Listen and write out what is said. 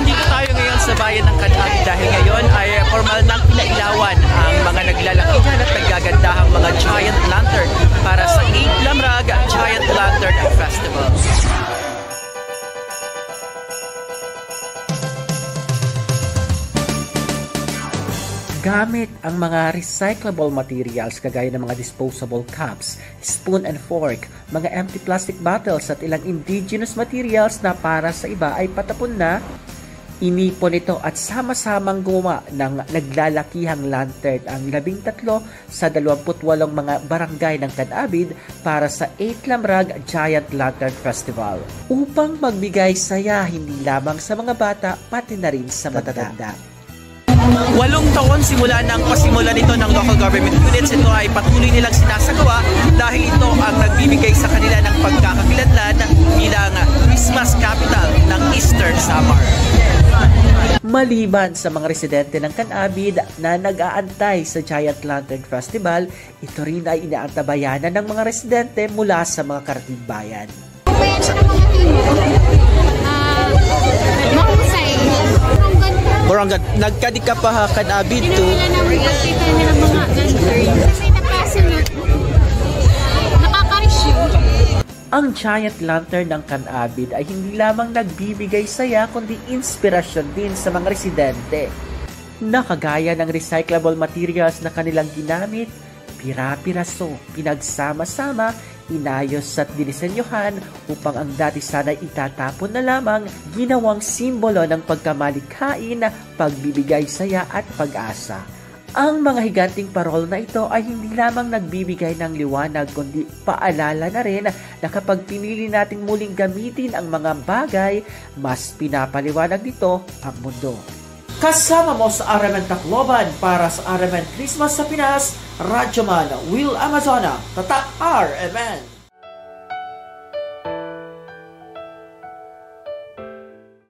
nandito tayo ngayon sa bayan ng Can-Abi dahil ngayon ay formal nang pinailawan ang mga naglalakihan at naggagandahang mga giant lantern para sa 8 Lamrag Giant Lantern Festival. Gamit ang mga recyclable materials kagaya ng mga disposable cups, spoon and fork, mga empty plastic bottles at ilang indigenous materials na para sa iba ay patapon na, inipon ito at sama-samang gumawa ng naglalakihang lantern ang 13 sa 28 mga barangay ng Can-Abi para sa 8 Lamrag Giant Lantern Festival upang magbigay saya hindi lamang sa mga bata pati na rin sa matatanda. 8 taon simula ng pasimula nito ng local government units, ito ay patuloy nilang sinasagawa dahil ito ang nagbibigay sa kanila ng pagkakakilanlan bilang Christmas capital ng Eastern Samar. Maliban sa mga residente ng Can-Abi na nag-aantay sa Giant Lantern Festival, ito rin ay inaantabayanan ng mga residente mula sa mga karatig bayan. Barangay, nagkadi ka pa ha Can-Abi to? Nakakita nila mga lantern kasi napasunod. Nakaka-issue. Ang giant lantern ng Can-Abi ay hindi lamang nagbibigay saya kundi inspirasyon din sa mga residente. Nakagaya ng recyclable materials na kanilang ginamit, pira-piraso, pinagsama-sama, inayos at dinisenyohan upang ang dati sana'y itatapon na lamang ginawang simbolo ng pagkamalikhain, pagbibigay saya at pag-asa. Ang mga higanting parol na ito ay hindi lamang nagbibigay ng liwanag kundi paalala na rin na kapag pinili nating muling gamitin ang mga bagay, mas pinapaliwanag nito ang mundo. Kasama mo sa Aramen Tacloban para sa Aramen Christmas sa Pinas, Radyoman Will Amazona, Tatak RMN.